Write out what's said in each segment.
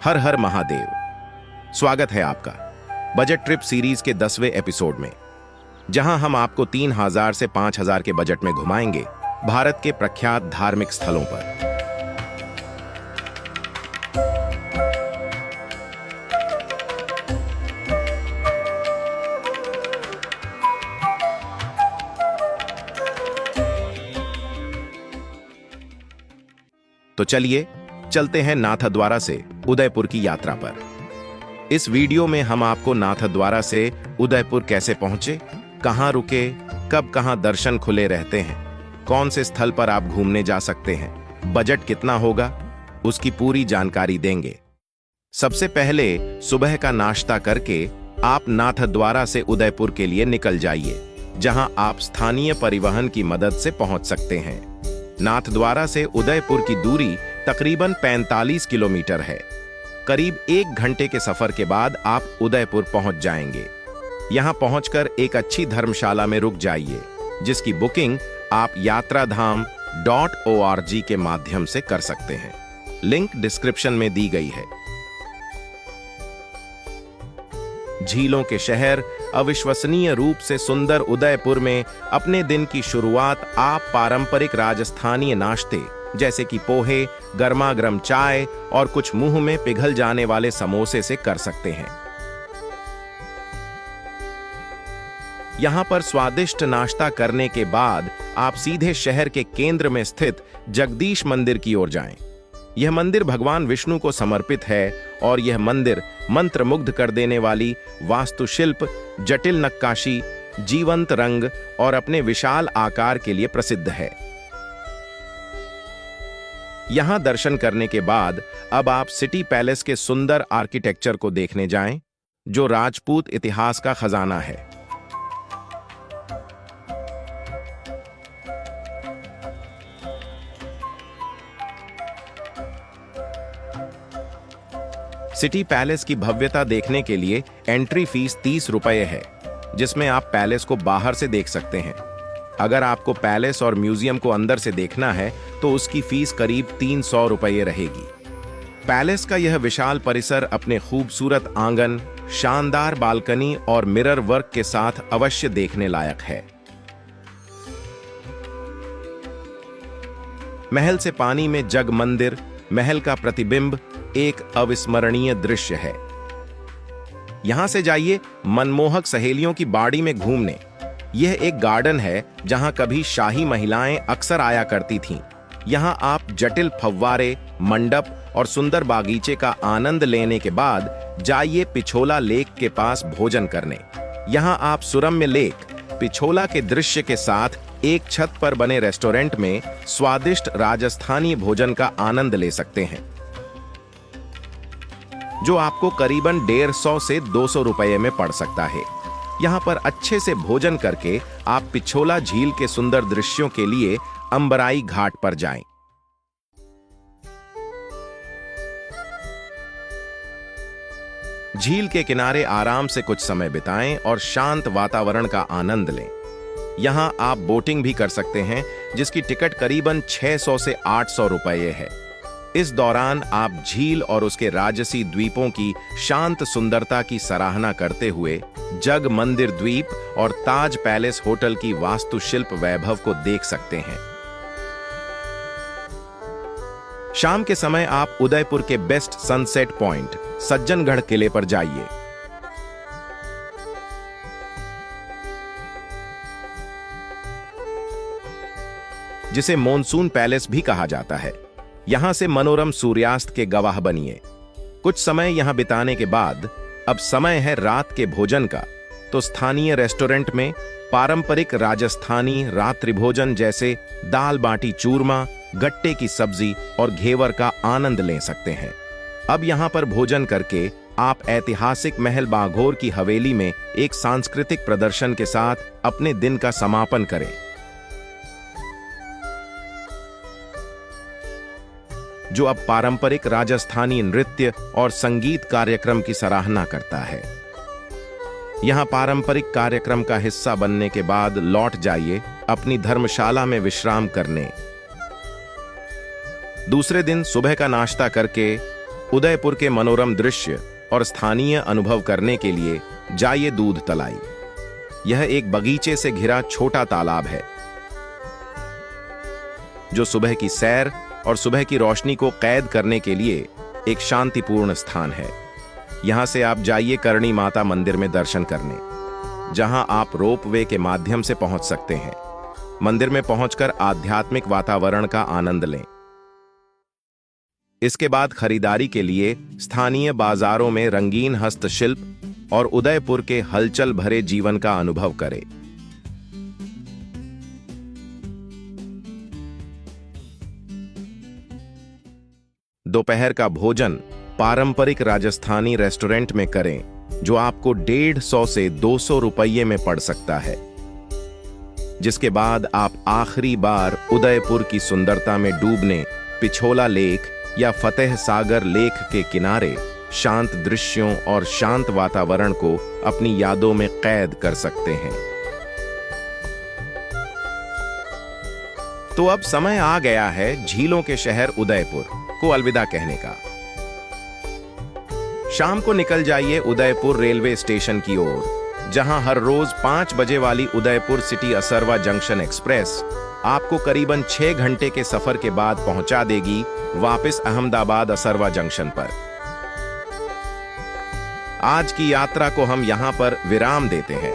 हर हर महादेव। स्वागत है आपका बजट ट्रिप सीरीज के 10वें एपिसोड में, जहां हम आपको 3000 से 5000 के बजट में घुमाएंगे भारत के प्रख्यात धार्मिक स्थलों पर। तो चलिए चलते हैं नाथद्वारा से उदयपुर की यात्रा पर। इस वीडियो में हम आपको नाथद्वारा से उदयपुर कैसे पहुंचे, कहां रुके, कब कहां दर्शन खुले रहते हैं, कौन से स्थल पर आप घूमने जा सकते हैं, बजट कितना होगा, उसकी पूरी जानकारी देंगे। सबसे पहले सुबह का नाश्ता करके आप नाथद्वारा से उदयपुर के लिए निकल जाइए, जहां आप स्थानीय परिवहन की मदद से पहुंच सकते हैं। नाथद्वारा से उदयपुर की दूरी तकरीबन 45 किलोमीटर है। करीब 1 घंटे के सफर के बाद आप उदयपुर पहुंच जाएंगे। यहां पहुंचकर एक अच्छी धर्मशाला में रुक जाइए, जिसकी बुकिंग आप yatraDham.org के माध्यम से कर सकते हैं। लिंक डिस्क्रिप्शन में दी गई है। झीलों के शहर अविश्वसनीय रूप से सुंदर उदयपुर में अपने दिन की शुरुआत आप पारंपरिक राजस्थानी नाश्ते जैसे कि पोहे, गर्मा-गर्म चाय और कुछ मुंह में पिघल जाने वाले समोसे से कर सकते हैं। यहां पर स्वादिष्ट नाश्ता करने के बाद आप सीधे शहर के केंद्र में स्थित जगदीश मंदिर की ओर जाएं। यह मंदिर भगवान विष्णु को समर्पित है और यह मंदिर मंत्रमुग्ध कर देने वाली वास्तुशिल्प, जटिल नक्काशी, जीवंत रंग और अपने विशाल आकार के लिए प्रसिद्ध है। यहां दर्शन करने के बाद अब आप सिटी पैलेस के सुंदर आर्किटेक्चर को देखने जाएं, जो राजपूत इतिहास का खजाना है। सिटी पैलेस की भव्यता देखने के लिए एंट्री फीस 30 रुपये है, जिसमें आप पैलेस को बाहर से देख सकते हैं। अगर आपको पैलेस और म्यूजियम को अंदर से देखना है तो उसकी फीस करीब 300 रुपये रहेगी। पैलेस का यह विशाल परिसर अपने खूबसूरत आंगन, शानदार बालकनी और मिरर वर्क के साथ अवश्य देखने लायक है। महल से पानी में जग मंदिर, महल का प्रतिबिंब एक अविस्मरणीय दृश्य है। यहां से जाइए मनमोहक सहेलियों की बाड़ी में घूमने। यह एक गार्डन है जहां कभी शाही महिलाएं अक्सर आया करती थीं। यहां आप जटिल फव्वारे, मंडप और सुंदर बागीचे का आनंद लेने के बाद जाइए पिछोला लेक के पास भोजन करने। यहां आप सुरम्य लेक, पिछोला के दृश्य के साथ एक छत पर बने रेस्टोरेंट में स्वादिष्ट राजस्थानी भोजन का आनंद ले सकते हैं, जो आपको करीबन 150 से 200 रुपये में पड़ सकता है। यहां पर अच्छे से भोजन करके आप पिछोला झील के सुंदर दृश्यों के लिए अंबराई घाट पर जाएं। झील के किनारे आराम से कुछ समय बिताएं और शांत वातावरण का आनंद लें। यहां आप बोटिंग भी कर सकते हैं, जिसकी टिकट करीबन 600 से 800 रुपये है। इस दौरान आप झील और उसके राजसी द्वीपों की शांत सुंदरता की सराहना करते हुए जग मंदिर द्वीप और ताज पैलेस होटल की वास्तुशिल्प वैभव को देख सकते हैं। शाम के समय आप उदयपुर के बेस्ट सनसेट पॉइंट सज्जनगढ़ किले पर जाइए। जिसे मॉनसून पैलेस भी कहा जाता है। यहां से मनोरम सूर्यास्त के गवाह बनिए। कुछ समय यहां बिताने के बाद अब समय है रात के भोजन का, तो स्थानीय रेस्टोरेंट में पारंपरिक राजस्थानी रात्रि भोजन जैसे दाल बाटी चूरमा, गट्टे की सब्जी और घेवर का आनंद ले सकते हैं। अब यहां पर भोजन करके आप ऐतिहासिक महल बाघोर की हवेली में एक सांस्कृतिक प्रदर्शन के साथ अपने दिन का समापन करें, जो अब पारंपरिक राजस्थानी नृत्य और संगीत कार्यक्रम की सराहना करता है। यहां पारंपरिक कार्यक्रम का हिस्सा बनने के बाद लौट जाइए अपनी धर्मशाला में विश्राम करने। दूसरे दिन सुबह का नाश्ता करके उदयपुर के मनोरम दृश्य और स्थानीय अनुभव करने के लिए जाइए दूध तलाई। यह एक बगीचे से घिरा छोटा तालाब है जो सुबह की सैर और सुबह की रोशनी को कैद करने के लिए एक शांतिपूर्ण स्थान है। यहां से आप जाइए करणी माता मंदिर में दर्शन करने, जहां आप रोपवे के माध्यम से पहुंच सकते हैं। मंदिर में पहुंचकर आध्यात्मिक वातावरण का आनंद लें। इसके बाद खरीदारी के लिए स्थानीय बाजारों में रंगीन हस्तशिल्प और उदयपुर के हलचल भरे जीवन का अनुभव करें। दोपहर का भोजन पारंपरिक राजस्थानी रेस्टोरेंट में करें, जो आपको 150 से 200 रुपये में पड़ सकता है। जिसके बाद आप आखिरी बार उदयपुर की सुंदरता में डूबने पिछोला लेक या फतेह सागर लेक के किनारे शांत दृश्यों और शांत वातावरण को अपनी यादों में कैद कर सकते हैं। तो अब समय आ गया है झीलों के शहर उदयपुर को अलविदा कहने का। शाम को निकल जाइए उदयपुर रेलवे स्टेशन की ओर, जहां हर रोज 5 बजे वाली Udaipur city Asarwa junction express आपको करीबन 6 घंटे के सफर के बाद पहुंचा देगी वापस अहमदाबाद असरवा जंक्शन पर। आज की यात्रा को हम यहां पर विराम देते हैं।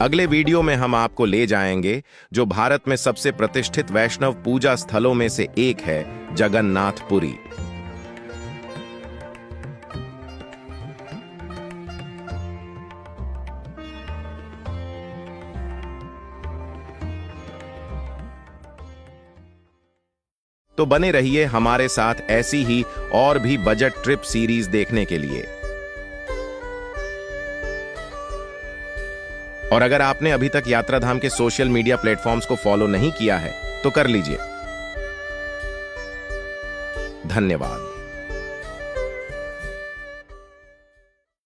अगले वीडियो में हम आपको ले जाएंगे जो भारत में सबसे प्रतिष्ठित वैष्णव पूजा स्थलों में से एक है, जगन्नाथपुरी। तो बने रहिए हमारे साथ ऐसी ही और भी बजट ट्रिप सीरीज देखने के लिए। और अगर आपने अभी तक यात्राधाम के सोशल मीडिया प्लेटफॉर्म्स को फॉलो नहीं किया है तो कर लीजिए। धन्यवाद।